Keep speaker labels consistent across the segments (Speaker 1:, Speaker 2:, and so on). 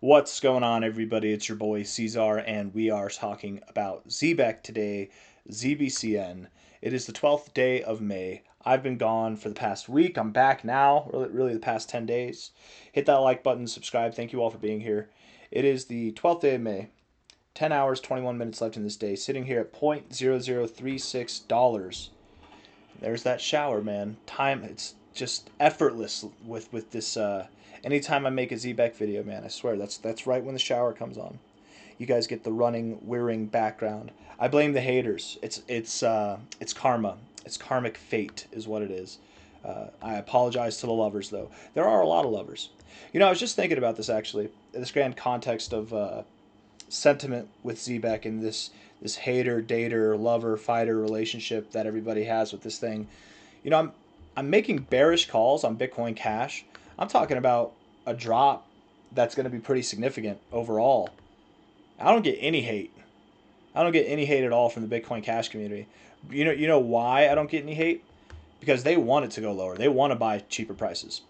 Speaker 1: What's going on, everybody? It's your boy C-Zar, and we are talking about Zebec today, ZBCN. It is the 12th day of May. I've been gone for the past week. I'm back now, really the past 10 days. Hit that like button, subscribe. Thank you all for being here. It is the 12th day of May. 10 hours, 21 minutes left in this day. Sitting here at $0.0036. There's that shower, man. Time, it's just effortless with this. Anytime I make a Zebec video, man, I swear that's right when the shower comes on. You guys get the running, whirring background. I blame the haters. It's karma. It's karmic fate, is what it is. I apologize to the lovers, though. There are a lot of lovers. You know, I was just thinking about this actually, in this grand context of sentiment with Zebec and this hater, dater, lover, fighter relationship that everybody has with this thing. You know, I'm making bearish calls on Bitcoin Cash. I'm talking about a drop that's going to be pretty significant overall. I don't get any hate. I don't get any hate at all from the Bitcoin Cash community. You know why I don't get any hate? Because they want it to go lower. They want to buy cheaper prices.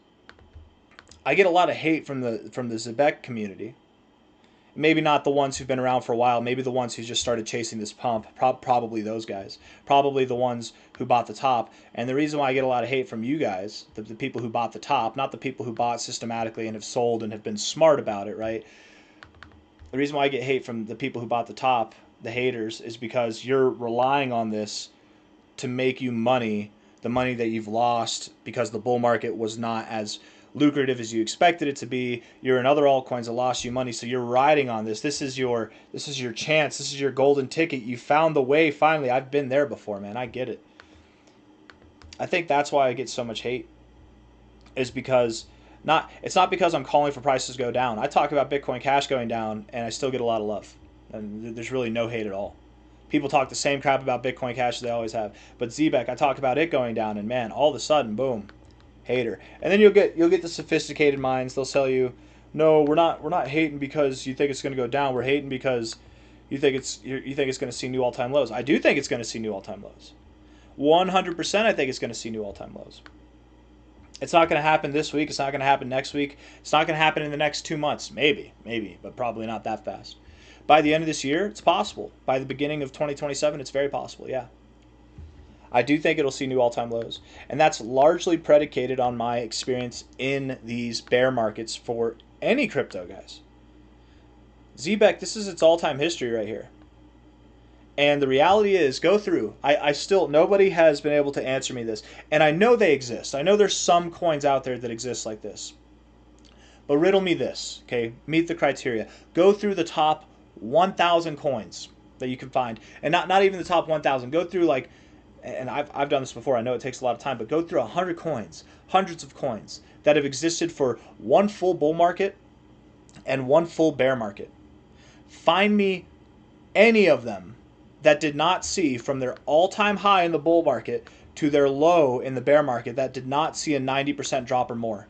Speaker 1: I get a lot of hate from the Zebec community. Maybe not the ones who've been around for a while. Maybe the ones who just started chasing this pump. Probably those guys. Probably the ones who bought the top. And the reason why I get a lot of hate from you guys, the people who bought the top, not the people who bought systematically and have sold and have been smart about it, right? The reason why I get hate from the people who bought the top, the haters, is because you're relying on this to make you money, the money that you've lost because the bull market was not as lucrative as you expected it to be. You're in other altcoins that lost you money, so you're riding on this. This is your chance. This is your golden ticket. You found the way finally. I've been there before, man. I get it. I think that's why I get so much hate, is because it's not because I'm calling for prices to go down. I talk about Bitcoin Cash going down and I still get a lot of love. And there's really no hate at all. People talk the same crap about Bitcoin Cash as they always have. But Zebec, I talk about it going down, and man, all of a sudden, boom, hater. And then you'll get the sophisticated minds. They'll tell you, no, we're not hating because you think it's going to go down. We're hating because you think it's going to see new all-time lows. I do think it's going to see new all-time lows. 100% I think it's going to see new all-time lows. It's not going to happen this week. It's not going to happen next week. It's not going to happen in the next 2 months. Maybe, but probably not that fast. By the end of this year, it's possible. By the beginning of 2027, it's very possible, yeah. I do think it'll see new all-time lows. And that's largely predicated on my experience in these bear markets for any crypto, guys. Zebec, this is its all-time history right here. And the reality is, go through. I still, nobody has been able to answer me this. And I know they exist. I know there's some coins out there that exist like this. But riddle me this, okay? Meet the criteria. Go through the top 1,000 coins that you can find. And not even the top 1,000. Go through like, and I've done this before, I know it takes a lot of time, but go through 100 coins, hundreds of coins that have existed for one full bull market and one full bear market. Find me any of them that did not see from their all-time high in the bull market to their low in the bear market that did not see a 90% drop or more.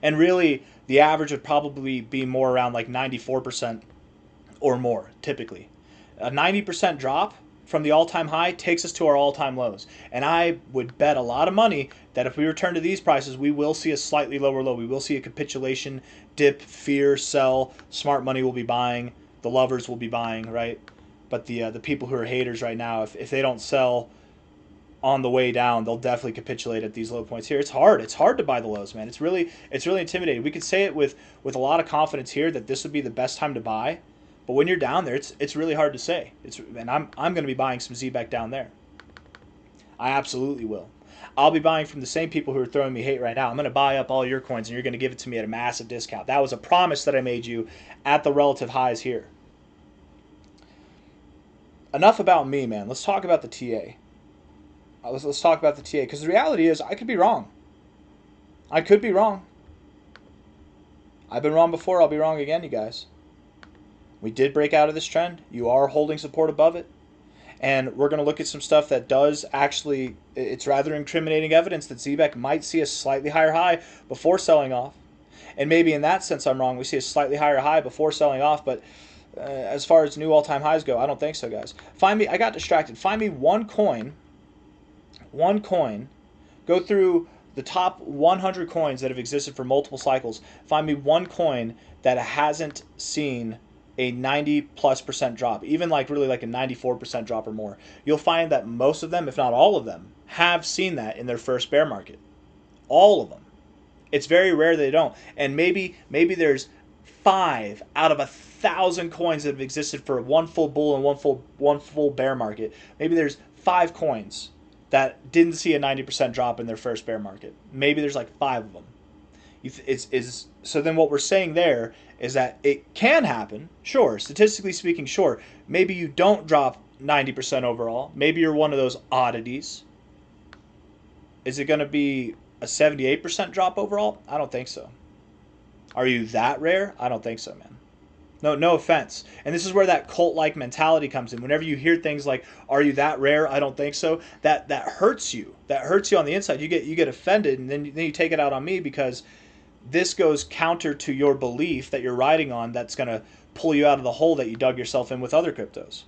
Speaker 1: And really, the average would probably be more around like 94% or more, typically. A 90% drop from the all-time high takes us to our all-time lows. And I would bet a lot of money that if we return to these prices, we will see a slightly lower low. We will see a capitulation, dip, fear, sell. Smart money will be buying. The lovers will be buying, right? But the people who are haters right now, if they don't sell on the way down, they'll definitely capitulate at these low points here. It's hard. It's hard to buy the lows, man. It's really intimidating. We could say it with a lot of confidence here that this would be the best time to buy. But when you're down there, it's really hard to say. And I'm going to be buying some Zebec down there. I absolutely will. I'll be buying from the same people who are throwing me hate right now. I'm going to buy up all your coins, and you're going to give it to me at a massive discount. That was a promise that I made you at the relative highs here. Enough about me, man. Let's talk about the TA. Let's talk about the TA, because the reality is I could be wrong. I could be wrong. I've been wrong before. I'll be wrong again, you guys. We did break out of this trend. You are holding support above it. And we're going to look at some stuff that does actually, it's rather incriminating evidence that Zebec might see a slightly higher high before selling off. And maybe in that sense I'm wrong. We see a slightly higher high before selling off, but as far as new all-time highs go, I don't think so, guys. I got distracted. Find me one coin, go through the top 100 coins that have existed for multiple cycles, find me one coin that hasn't seen a 90+% drop, even like really like a 94% drop or more. You'll find that most of them, if not all of them, have seen that in their first bear market. All of them. It's very rare they don't. And maybe there's 5 out of 1,000 coins that have existed for one full bull and one full bear market. Maybe there's 5 coins that didn't see a 90% drop in their first bear market. Maybe there's like 5 of them. So then what we're saying there is that it can happen, sure, statistically speaking, sure. Maybe you don't drop 90% overall. Maybe you're one of those oddities. Is it going to be a 78% drop overall? I don't think so. Are you that rare? I don't think so, man. No offense. And this is where that cult-like mentality comes in. Whenever you hear things like, "Are you that rare?" I don't think so. That hurts you. That hurts you on the inside. You get offended, and then you take it out on me because this goes counter to your belief that you're riding on. That's going to pull you out of the hole that you dug yourself in with other cryptos.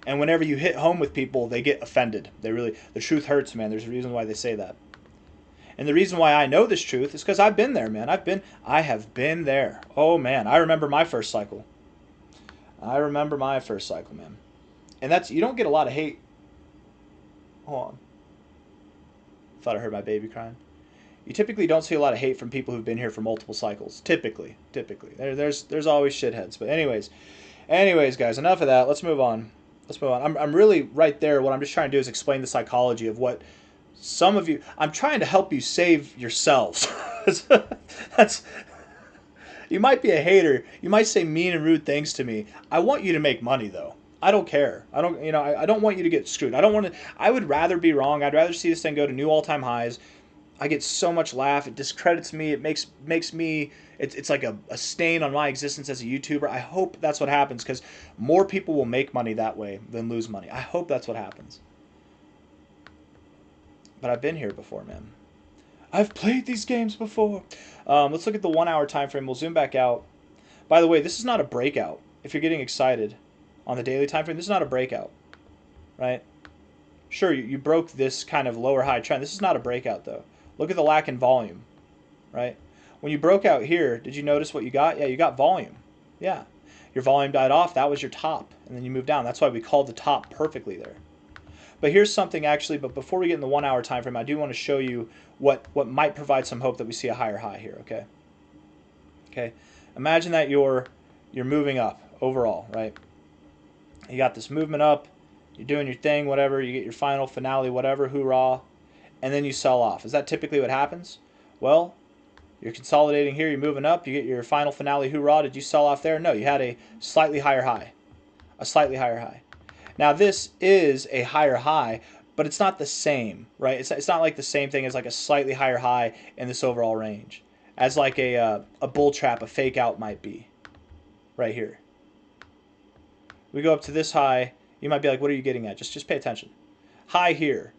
Speaker 1: And whenever you hit home with people, they get offended. The truth hurts, man. There's a reason why they say that. And the reason why I know this truth is because I've been there, man. I have been there. Oh, man. I remember my first cycle. Man. And you don't get a lot of hate. Hold on. Thought I heard my baby crying. You typically don't see a lot of hate from people who've been here for multiple cycles. Typically. There's always shitheads. But anyways, guys, enough of that. Let's move on. I'm really right there. What I'm just trying to do is explain the psychology of what some of you, I'm trying to help you save yourselves. You might be a hater. You might say mean and rude things to me. I want you to make money, though. I don't care. I don't want you to get screwed. I would rather be wrong. I'd rather see this thing go to new all-time highs. I get so much laugh. It discredits me. It makes me, it's like a stain on my existence as a YouTuber. I hope that's what happens because more people will make money that way than lose money. I hope that's what happens. But I've been here before, man. I've played these games before. Let's look at the 1 hour time frame. We'll zoom back out. By the way, this is not a breakout. If you're getting excited on the daily time frame, this is not a breakout, right? Sure, you broke this kind of lower high trend. This is not a breakout, though. Look at the lack in volume, right? When you broke out here, did you notice what you got? Yeah, you got volume. Yeah. Your volume died off. That was your top. And then you moved down. That's why we called the top perfectly there. But here's something actually, but before we get in the 1 hour time frame, I do want to show you what might provide some hope that we see a higher high here, okay? Okay. Imagine that you're moving up overall, right? You got this movement up, you're doing your thing, whatever, you get your final finale, whatever, hoorah, and then you sell off. Is that typically what happens? Well, you're consolidating here, you're moving up, you get your final finale, hoorah. Did you sell off there? No, you had a slightly higher high. A slightly higher high. Now this is a higher high, but it's not the same, right? It's not like the same thing as like a slightly higher high in this overall range, as like a bull trap, a fake out might be, right here. We go up to this high. You might be like, what are you getting at? Just pay attention. High here.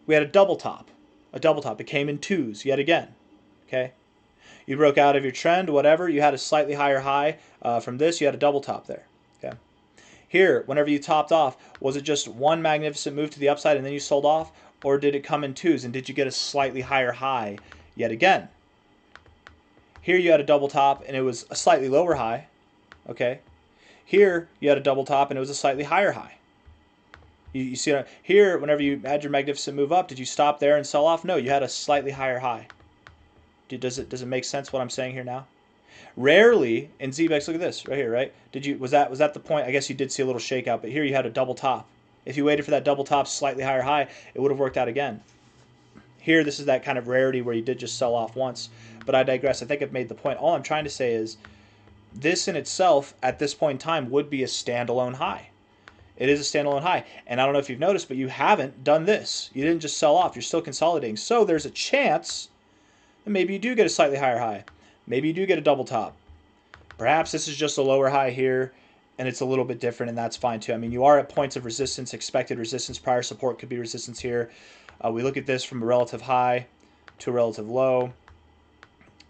Speaker 1: We had a double top. It came in twos yet again. Okay. You broke out of your trend, whatever. You had a slightly higher high from this. You had a double top there. Okay. Here, whenever you topped off, was it just one magnificent move to the upside and then you sold off? Or did it come in twos and did you get a slightly higher high yet again? Here you had a double top and it was a slightly lower high. Okay. Here you had a double top and it was a slightly higher high. You see here, whenever you had your magnificent move up, did you stop there and sell off? No, you had a slightly higher high. Does it make sense what I'm saying here now? Rarely in Zebec, look at this right here, right? Was that the point? I guess you did see a little shakeout, but here you had a double top. If you waited for that double top, slightly higher high, it would have worked out again. Here, this is that kind of rarity where you did just sell off once, but I digress. I think I've made the point. All I'm trying to say is this in itself, at this point in time, would be a standalone high. It is a standalone high, and I don't know if you've noticed, but you haven't done this. You didn't just sell off. You're still consolidating. So there's a chance that maybe you do get a slightly higher high. Maybe you do get a double top. Perhaps this is just a lower high here, and it's a little bit different, and that's fine too. I mean, you are at points of resistance, expected resistance. Prior support could be resistance here. We look at this from a relative high to a relative low,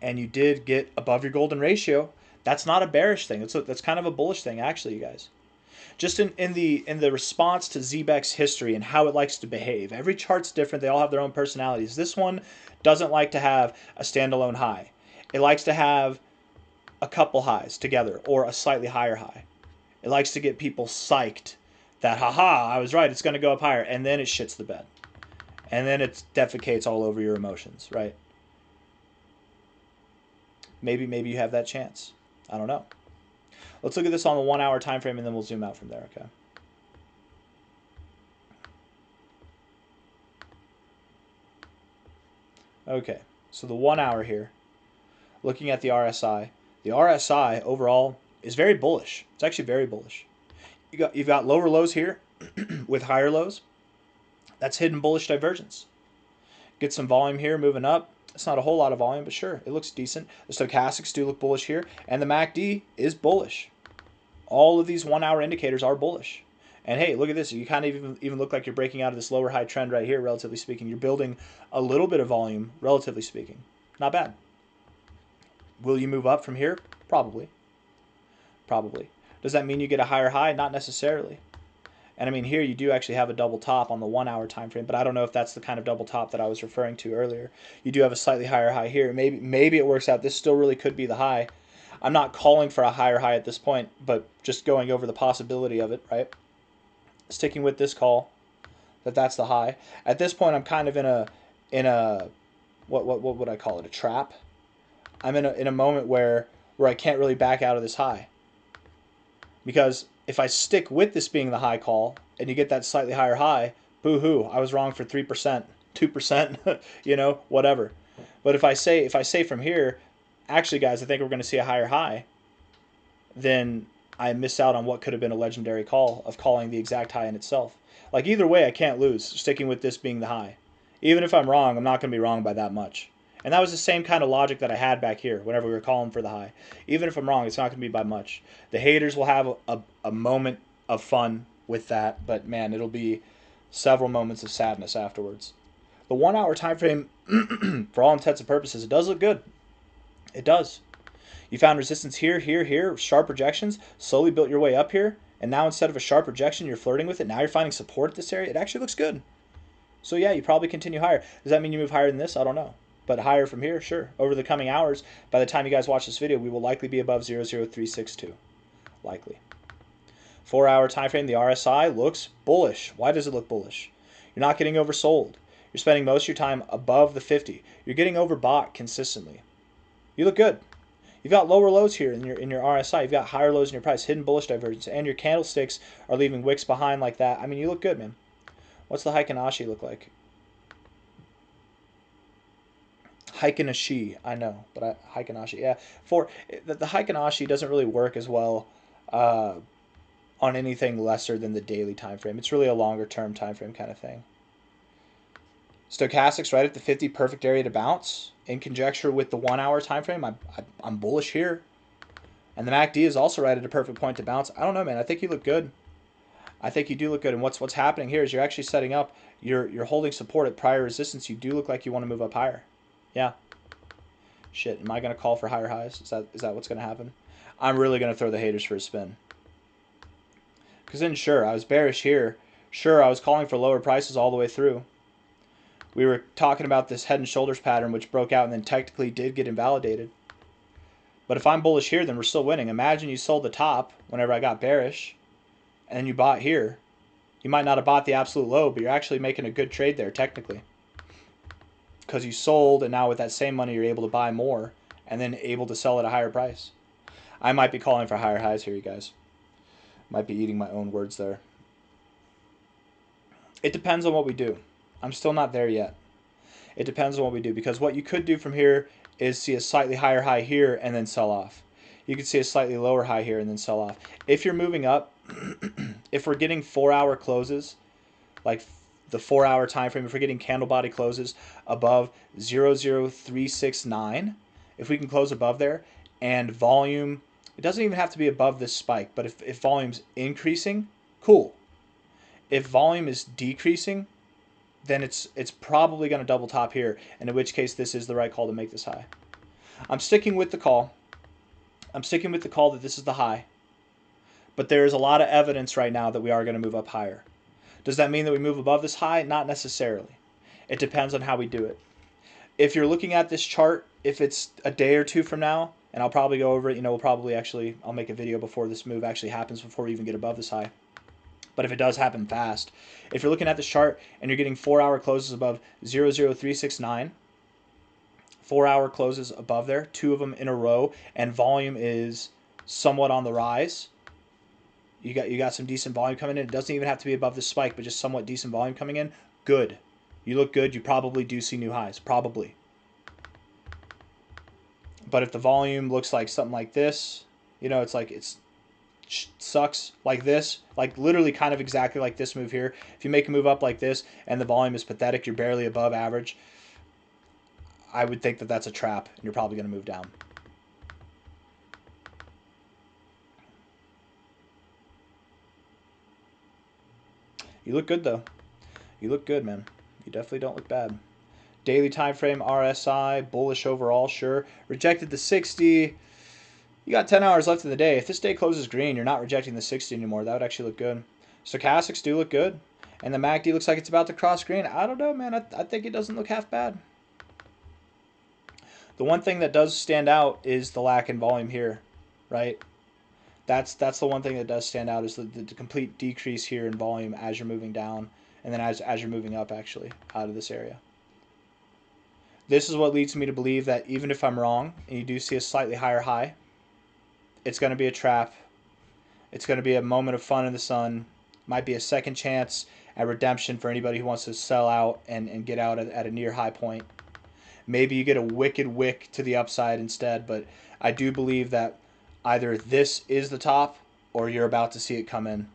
Speaker 1: and you did get above your golden ratio. That's not a bearish thing. That's kind of a bullish thing, actually, you guys. just in the response to Zebec's history and how it likes to behave. Every chart's different. They all have their own personalities. This one doesn't like to have a standalone high. It likes to have a couple highs together or a slightly higher high. It likes to get people psyched that, haha, I was right, it's going to go up higher. And then it shits the bed. And then it defecates all over your emotions, right? Maybe you have that chance. I don't know. Let's look at this on the 1 hour time frame and then we'll zoom out from there, okay? Okay, so the 1 hour here, looking at the RSI. The RSI overall is very bullish. It's actually very bullish. You've got lower lows here with higher lows. That's hidden bullish divergence. Get some volume here moving up. It's not a whole lot of volume, but sure, it looks decent. The stochastics do look bullish here, and the MACD is bullish. All of these 1 hour indicators are bullish. And hey, look at this. You kind of even look like you're breaking out of this lower high trend right here, relatively speaking. You're building a little bit of volume, relatively speaking. Not bad. Will you move up from here? Probably. Probably. Does that mean you get a higher high? Not necessarily. And I mean, here you do actually have a double top on the 1 hour time frame, but I don't know if that's the kind of double top that I was referring to earlier. You do have a slightly higher high here. Maybe it works out. This still really could be the high. I'm not calling for a higher high at this point, but just going over the possibility of it, right? Sticking with this call, that's the high. At this point, I'm kind of in a what would I call it? A trap. I'm in a moment where I can't really back out of this high. Because if I stick with this being the high call and you get that slightly higher high, boo-hoo, I was wrong for 3%, 2%, you know, whatever. But if I say from here, actually guys, I think we're going to see a higher high, then I miss out on what could have been a legendary call of calling the exact high in itself. Like either way, I can't lose, sticking with this being the high. Even if I'm wrong, I'm not going to be wrong by that much. And that was the same kind of logic that I had back here whenever we were calling for the high. Even if I'm wrong, it's not going to be by much. The haters will have a moment of fun with that, but man, it'll be several moments of sadness afterwards. The 1 hour time frame, for all intents and purposes, it does look good. It does. You found resistance here, here, here, sharp rejections, slowly built your way up here, and now instead of a sharp rejection, you're flirting with it. Now you're finding support at this area. It actually looks good. So yeah, you probably continue higher. Does that mean you move higher than this? I don't know. But higher from here, sure. Over the coming hours, by the time you guys watch this video, we will likely be above 00362. Likely. 4 hour time frame, the RSI looks bullish. Why does it look bullish? You're not getting oversold. You're spending most of your time above the 50. You're getting overbought consistently. You look good. You've got lower lows here in your RSI. You've got higher lows in your price, hidden bullish divergence, and your candlesticks are leaving wicks behind like that. I mean, you look good, man. What's the Heikinashi look like? Heikinashi, I know, but Heikinashi, yeah. The Heikinashi doesn't really work as well on anything lesser than the daily time frame. It's really a longer term time frame kind of thing. Stochastics right at the 50, perfect area to bounce. In conjecture with the 1 hour time frame, I'm bullish here. And the MACD is also right at a perfect point to bounce. I don't know, man. I think you look good. I think you do look good. And what's happening here is you're actually setting up, you're holding support at prior resistance. You do look like you want to move up higher. Yeah. Shit, am I going to call for higher highs? Is that what's going to happen? I'm really going to throw the haters for a spin. Because then, sure, I was bearish here. Sure, I was calling for lower prices all the way through. We were talking about this head and shoulders pattern, which broke out and then technically did get invalidated. But if I'm bullish here, then we're still winning. Imagine you sold the top whenever I got bearish, and then you bought here. You might not have bought the absolute low, but you're actually making a good trade there, technically. Because you sold, and now with that same money, you're able to buy more, and then able to sell at a higher price. I might be calling for higher highs here, you guys. Might be eating my own words there. It depends on what we do. I'm still not there yet. It depends on what we do, because what you could do from here is see a slightly higher high here and then sell off. You could see a slightly lower high here and then sell off. If you're moving up, if we're getting 4 hour closes, like the 4 hour time frame, if we're getting candle body closes above 00369, if we can close above there, and volume, it doesn't even have to be above this spike, but if volume's increasing, cool. If volume is decreasing, then it's probably going to double top here, and in which case this is the right call to make this high. I'm sticking with the call. I'm sticking with the call that this is the high. But there is a lot of evidence right now that we are going to move up higher. Does that mean that we move above this high? Not necessarily. It depends on how we do it. If you're looking at this chart, if it's a day or two from now, and I'll probably go over it, we'll probably I'll make a video before this move actually happens, before we even get above this high. But if it does happen fast, if you're looking at this chart and you're getting 4-hour closes above 00369, 4-hour closes above there, 2 of them in a row, and volume is somewhat on the rise, you got some decent volume coming in. It doesn't even have to be above the spike, but just somewhat decent volume coming in. Good. You look good. You probably do see new highs. Probably. But if the volume looks like something like this, it's like it sucks like this, like literally kind of exactly like this move here. If you make a move up like this and the volume is pathetic, you're barely above average, I would think that that's a trap and you're probably going to move down. You look good though. You look good, man. You definitely don't look bad. Daily time frame RSI, bullish overall, sure. Rejected the 60. You got 10 hours left in the day. If this day closes green, you're not rejecting the 60 anymore. That would actually look good. Stochastics do look good. And the MACD looks like it's about to cross green. I don't know, man. I think it doesn't look half bad. The one thing that does stand out is the lack in volume here, right? That's the one thing that does stand out, is the complete decrease here in volume as you're moving down, and then as you're moving up, actually, out of this area. This is what leads me to believe that even if I'm wrong, and you do see a slightly higher high, it's going to be a trap. It's going to be a moment of fun in the sun. Might be a second chance at redemption for anybody who wants to sell out and get out at a near high point. Maybe you get a wicked wick to the upside instead, but I do believe that either this is the top or you're about to see it come in.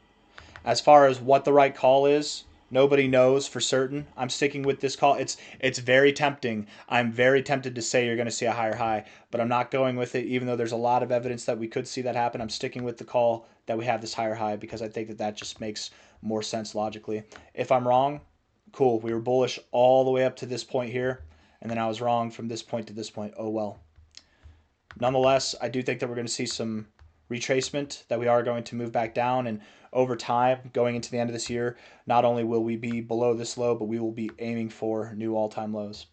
Speaker 1: As far as what the right call is, nobody knows for certain. I'm sticking with this call. It's very tempting. I'm very tempted to say you're going to see a higher high, but I'm not going with it, even though there's a lot of evidence that we could see that happen. I'm sticking with the call that we have this higher high because I think that just makes more sense logically. If I'm wrong, cool. We were bullish all the way up to this point here, and then I was wrong from this point to this point. Oh well. Nonetheless, I do think that we're going to see some retracement, that we are going to move back down, and over time, going into the end of this year, not only will we be below this low, but we will be aiming for new all-time lows.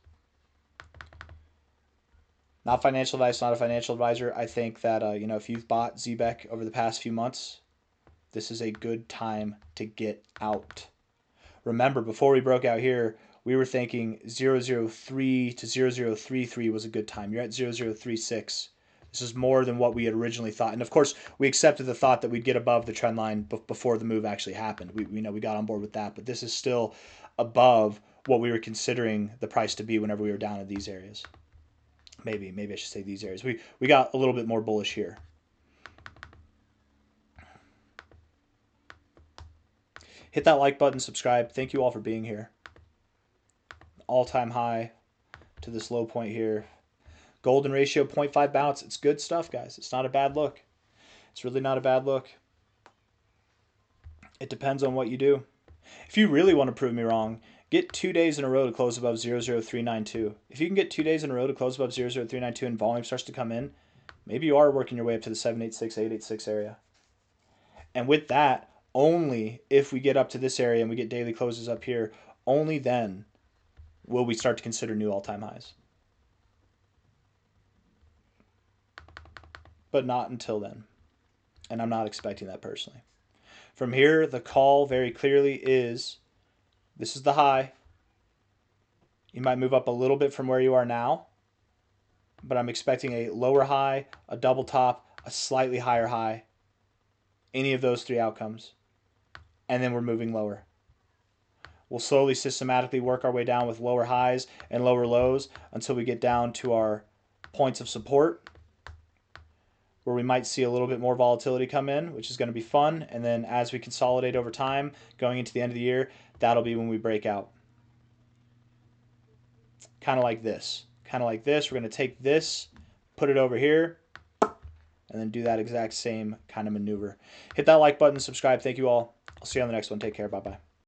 Speaker 1: Not financial advice, not a financial advisor. I think that, if you've bought Zebec over the past few months, this is a good time to get out. Remember, before we broke out here, we were thinking 003 to 0033 was a good time. You're at 0036. This is more than what we had originally thought. And of course, we accepted the thought that we'd get above the trend line before the move actually happened. We got on board with that. But this is still above what we were considering the price to be whenever we were down in these areas. Maybe I should say these areas. We got a little bit more bullish here. Hit that like button, subscribe. Thank you all for being here. All-time high to this low point here. Golden ratio 0.5 bounce. It's good stuff, guys. It's not a bad look. It's really not a bad look. It depends on what you do. If you really want to prove me wrong, get 2 days in a row to close above 00392. If you can get 2 days in a row to close above 00392 and volume starts to come in, maybe you are working your way up to the 786, 886 area. And with that, only if we get up to this area and we get daily closes up here, only then will we start to consider new all-time highs. But not until then. And I'm not expecting that personally. From here, the call very clearly is, this is the high. You might move up a little bit from where you are now, but I'm expecting a lower high, a double top, a slightly higher high. Any of those 3 outcomes. And then we're moving lower. We'll slowly, systematically work our way down with lower highs and lower lows until we get down to our points of support, where we might see a little bit more volatility come in, which is going to be fun. And then as we consolidate over time, going into the end of the year, that'll be when we break out. Kind of like this. Kind of like this. We're going to take this, put it over here, and then do that exact same kind of maneuver. Hit that like button, subscribe. Thank you all. I'll see you on the next one. Take care. Bye-bye.